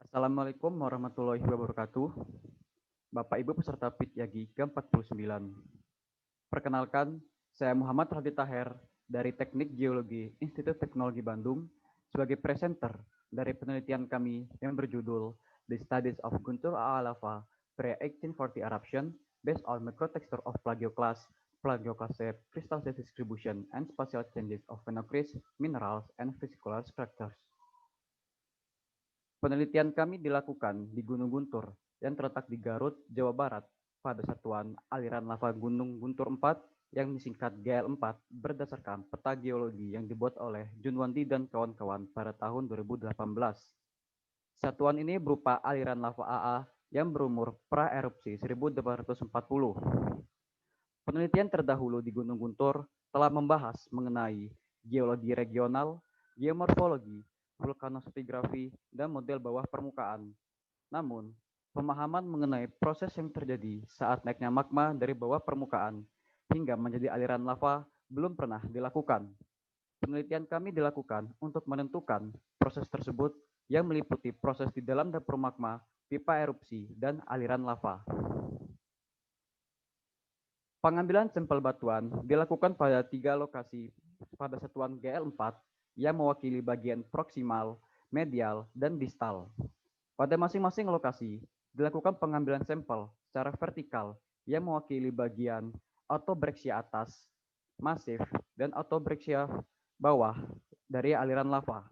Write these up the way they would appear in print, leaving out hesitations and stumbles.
Assalamualaikum warahmatullahi wabarakatuh. Bapak Ibu peserta PIT ke-49. Perkenalkan, saya Muhammad Radit Taher dari Teknik Geologi Institut Teknologi Bandung sebagai presenter dari penelitian kami yang berjudul The Studies of Guntur AA Lava Pre-1840 Eruption based on Microtexture of Plagioclase, Plagioclase Crystal Size Distribution and Spatial Changes of Phenocryst Minerals and Vesicular Structures. Penelitian kami dilakukan di Gunung Guntur yang terletak di Garut, Jawa Barat pada satuan aliran lava Gunung Guntur 4 yang disingkat GL4 berdasarkan peta geologi yang dibuat oleh Junwandi dan kawan-kawan pada tahun 2018. Satuan ini berupa aliran lava AA yang berumur pra-erupsi 1840. Penelitian terdahulu di Gunung Guntur telah membahas mengenai geologi regional, geomorfologi, vulkanostratigrafi, dan model bawah permukaan. Namun, pemahaman mengenai proses yang terjadi saat naiknya magma dari bawah permukaan hingga menjadi aliran lava belum pernah dilakukan. Penelitian kami dilakukan untuk menentukan proses tersebut yang meliputi proses di dalam dapur magma, pipa erupsi, dan aliran lava. Pengambilan sampel batuan dilakukan pada 3 lokasi pada satuan GL4 yang mewakili bagian proksimal, medial, dan distal. Pada masing-masing lokasi, dilakukan pengambilan sampel secara vertikal yang mewakili bagian autobreksia atas, masif, dan autobreksia bawah dari aliran lava.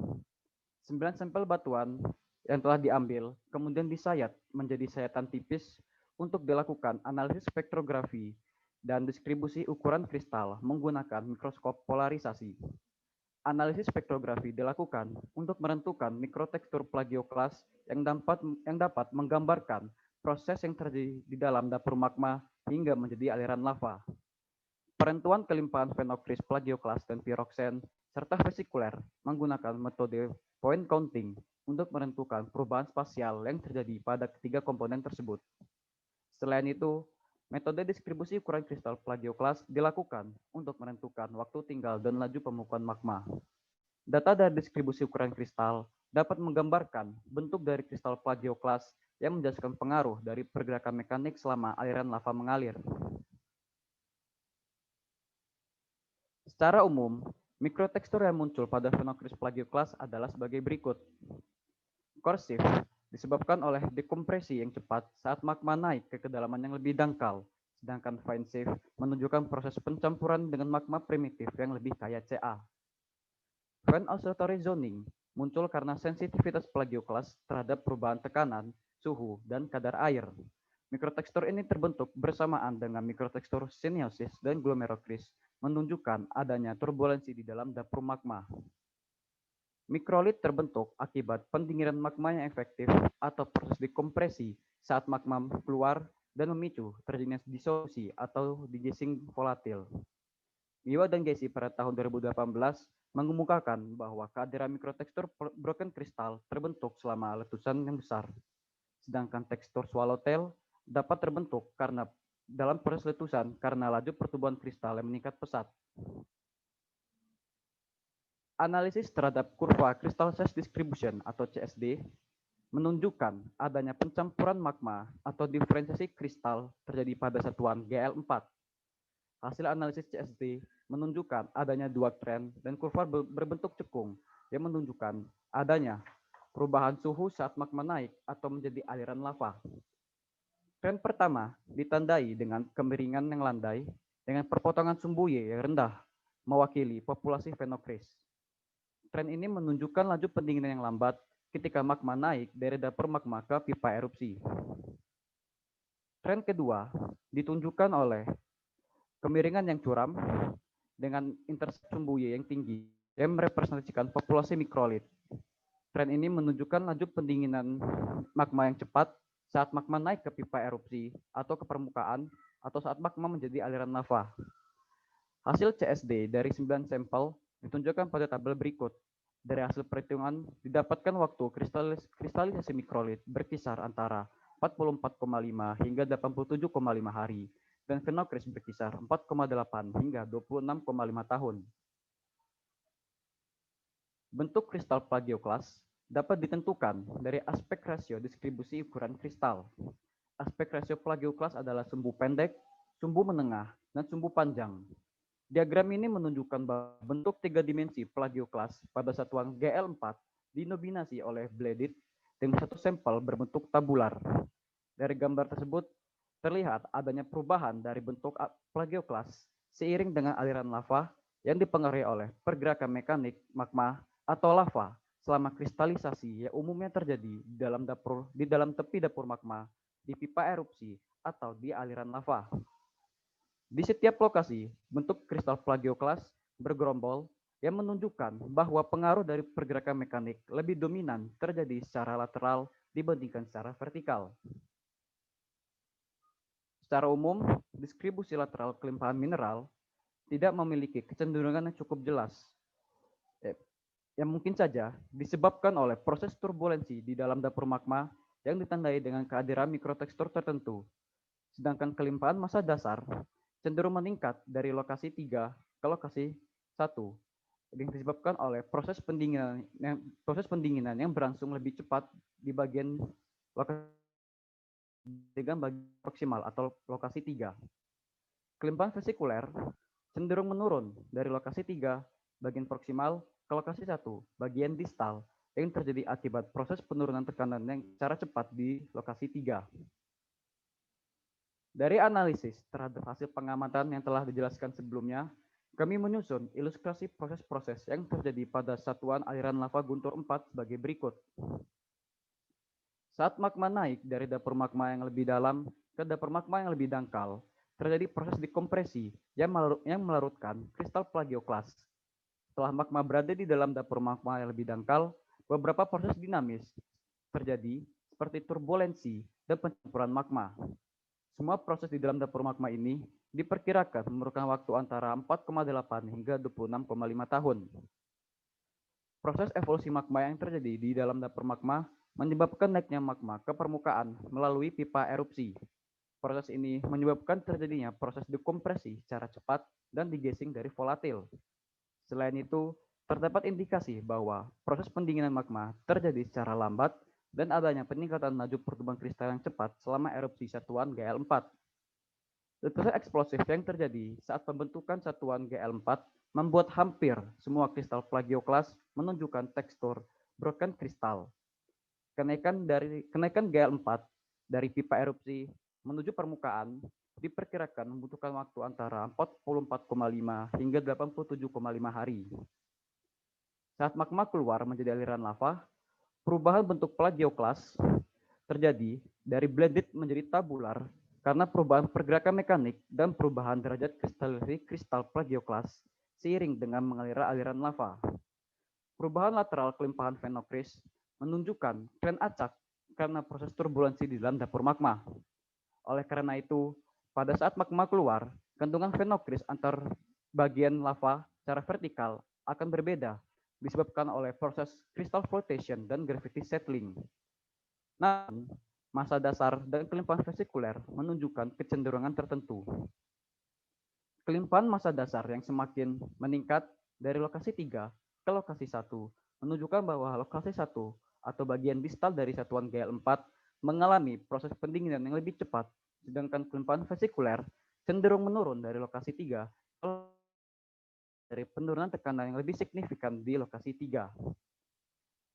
9 sampel batuan yang telah diambil kemudian disayat menjadi sayatan tipis untuk dilakukan analisis spektrografi dan distribusi ukuran kristal menggunakan mikroskop polarisasi. Analisis spektrografi dilakukan untuk menentukan mikrotekstur plagioclase yang dapat menggambarkan proses yang terjadi di dalam dapur magma hingga menjadi aliran lava. Penentuan kelimpahan phenocryst plagioclase dan piroxen serta vesikuler menggunakan metode point counting untuk menentukan perubahan spasial yang terjadi pada ketiga komponen tersebut. Selain itu, metode distribusi ukuran kristal plagioclase dilakukan untuk menentukan waktu tinggal dan laju pembekuan magma. Data dari distribusi ukuran kristal dapat menggambarkan bentuk dari kristal plagioclase yang menjelaskan pengaruh dari pergerakan mekanik selama aliran lava mengalir. Secara umum, mikrotekstur yang muncul pada phenocryst plagioclase adalah sebagai berikut. Coercive disebabkan oleh dekompresi yang cepat saat magma naik ke kedalaman yang lebih dangkal, sedangkan fine-sieve menunjukkan proses pencampuran dengan magma primitif yang lebih kaya Ca. Fine oscillatory zoning muncul karena sensitivitas plagioclase terhadap perubahan tekanan, suhu, dan kadar air. Mikrotekstur ini terbentuk bersamaan dengan mikrotekstur symbiosis dan glomeroclase, menunjukkan adanya turbulensi di dalam dapur magma. Mikrolit terbentuk akibat pendinginan magma yang efektif atau proses dekompresi saat magma keluar dan memicu terjadinya disolusi atau degassing volatil. Miwa dan Gessi pada tahun 2018 mengemukakan bahwa kehadiran mikrotekstur broken crystal terbentuk selama letusan yang besar, sedangkan tekstur swallowtail dapat terbentuk karena dalam proses letusan karena laju pertumbuhan kristal yang meningkat pesat. Analisis terhadap kurva Crystal Size Distribution atau CSD menunjukkan adanya pencampuran magma atau diferensiasi kristal terjadi pada satuan GL4. Hasil analisis CSD menunjukkan adanya dua tren dan kurva berbentuk cekung yang menunjukkan adanya perubahan suhu saat magma naik atau menjadi aliran lava. Tren pertama ditandai dengan kemiringan yang landai dengan perpotongan sumbu Y yang rendah, mewakili populasi phenocryst. Tren ini menunjukkan laju pendinginan yang lambat ketika magma naik dari dapur magma ke pipa erupsi. Tren kedua ditunjukkan oleh kemiringan yang curam dengan intersept sumbu Y yang tinggi yang merepresentasikan populasi mikrolit. Tren ini menunjukkan laju pendinginan magma yang cepat saat magma naik ke pipa erupsi atau ke permukaan atau saat magma menjadi aliran lava. Hasil CSD dari 9 sampel ditunjukkan pada tabel berikut. Dari hasil perhitungan, didapatkan waktu kristalisasi mikrolit berkisar antara 44,5 hingga 87,5 hari, dan phenocryst berkisar 4,8 hingga 26,5 tahun. Bentuk kristal plagioclase dapat ditentukan dari aspek rasio distribusi ukuran kristal. Aspek rasio plagioklas adalah sumbu pendek, sumbu menengah, dan sumbu panjang. Diagram ini menunjukkan bahwa bentuk tiga dimensi plagioklas pada satuan GL4 dinominasi oleh Bledit dengan satu sampel berbentuk tabular. Dari gambar tersebut terlihat adanya perubahan dari bentuk plagioklas seiring dengan aliran lava yang dipengaruhi oleh pergerakan mekanik magma atau lava selama kristalisasi yang umumnya terjadi di dalam tepi dapur magma, di pipa erupsi, atau di aliran lava. Di setiap lokasi, bentuk kristal plagioklas bergerombol yang menunjukkan bahwa pengaruh dari pergerakan mekanik lebih dominan terjadi secara lateral dibandingkan secara vertikal. Secara umum, distribusi lateral kelimpahan mineral tidak memiliki kecenderungan yang cukup jelas, yang mungkin saja disebabkan oleh proses turbulensi di dalam dapur magma yang ditandai dengan kehadiran mikrotekstur tertentu. Sedangkan kelimpahan massa dasar cenderung meningkat dari lokasi 3 ke lokasi 1, yang disebabkan oleh proses pendinginan yang berlangsung lebih cepat di bagian lokasi dengan bagian proksimal atau lokasi 3. Kelimpahan vesikuler cenderung menurun dari lokasi 3 bagian proksimal ke lokasi 1 bagian distal yang terjadi akibat proses penurunan tekanan yang secara cepat di lokasi 3. Dari analisis terhadap hasil pengamatan yang telah dijelaskan sebelumnya, kami menyusun ilustrasi proses-proses yang terjadi pada satuan aliran lava guntur 4 sebagai berikut. Saat magma naik dari dapur magma yang lebih dalam ke dapur magma yang lebih dangkal, terjadi proses dekompresi yang melarutkan kristal plagioklas. Setelah magma berada di dalam dapur magma yang lebih dangkal, beberapa proses dinamis terjadi seperti turbulensi dan pencampuran magma. Semua proses di dalam dapur magma ini diperkirakan memerlukan waktu antara 4,8 hingga 26,5 tahun. Proses evolusi magma yang terjadi di dalam dapur magma menyebabkan naiknya magma ke permukaan melalui pipa erupsi. Proses ini menyebabkan terjadinya proses dekompresi secara cepat dan digesing dari volatil. Selain itu, terdapat indikasi bahwa proses pendinginan magma terjadi secara lambat dan adanya peningkatan laju pertumbuhan kristal yang cepat selama erupsi satuan GL4. Letusan eksplosif yang terjadi saat pembentukan satuan GL4 membuat hampir semua kristal plagioklas menunjukkan tekstur broken kristal. Kenaikan GL4 dari pipa erupsi menuju permukaan diperkirakan membutuhkan waktu antara 44,5 hingga 87,5 hari. Saat magma keluar menjadi aliran lava, perubahan bentuk plagioklas terjadi dari blended menjadi tabular karena perubahan pergerakan mekanik dan perubahan derajat kristalisasi kristal plagioklas seiring dengan mengalir aliran lava. Perubahan lateral kelimpahan fenokris menunjukkan tren acak karena proses turbulensi di dalam dapur magma. Oleh karena itu, pada saat magma keluar, kandungan fenokris antar bagian lava secara vertikal akan berbeda disebabkan oleh proses crystal flotation dan gravity settling. Namun, massa dasar dan kelimpahan vesikuler menunjukkan kecenderungan tertentu. Kelimpahan massa dasar yang semakin meningkat dari lokasi 3 ke lokasi 1 menunjukkan bahwa lokasi 1 atau bagian distal dari satuan GL4 mengalami proses pendinginan yang lebih cepat, sedangkan kelimpahan vesikuler cenderung menurun dari lokasi 3 dari penurunan tekanan yang lebih signifikan di lokasi 3.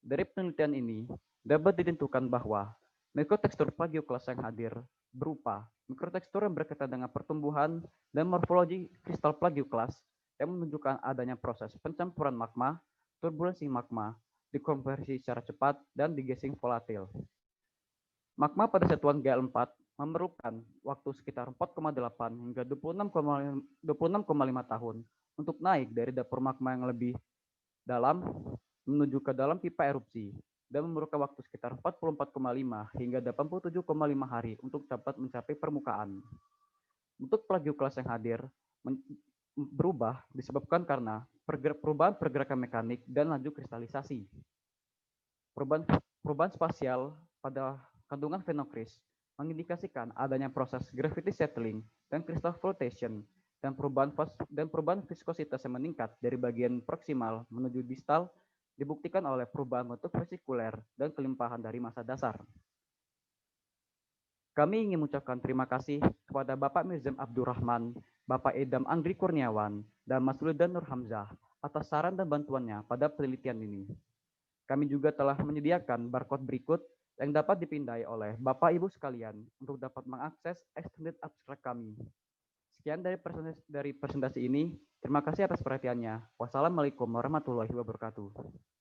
Dari penelitian ini, dapat ditentukan bahwa mikrotekstur plagioklas yang hadir berupa mikrotekstur yang berkaitan dengan pertumbuhan dan morfologi kristal plagioklas yang menunjukkan adanya proses pencampuran magma, turbulensi magma, dekompresi secara cepat, dan digesing volatil. Magma pada satuan GL4 memerlukan waktu sekitar 4,8 hingga 26,5 tahun untuk naik dari dapur magma yang lebih dalam menuju ke dalam pipa erupsi dan memerlukan waktu sekitar 44,5 hingga 87,5 hari untuk dapat mencapai permukaan. Bentuk plagioklas yang hadir berubah disebabkan karena perubahan pergerakan mekanik dan laju kristalisasi. Perubahan spasial pada kandungan fenokris mengindikasikan adanya proses gravity settling dan crystal flotation dan perubahan viskositas yang meningkat dari bagian proksimal menuju distal dibuktikan oleh perubahan bentuk vesikuler dan kelimpahan dari masa dasar. Kami ingin mengucapkan terima kasih kepada Bapak Mirzam Abdurrahman, Bapak Edam Anggri Kurniawan, dan Mas Wildan Nur Hamzah atas saran dan bantuannya pada penelitian ini. Kami juga telah menyediakan barcode berikut yang dapat dipindai oleh Bapak Ibu sekalian untuk dapat mengakses extended abstract kami. Sekian dari presentasi ini. Terima kasih atas perhatiannya. Wassalamualaikum warahmatullahi wabarakatuh.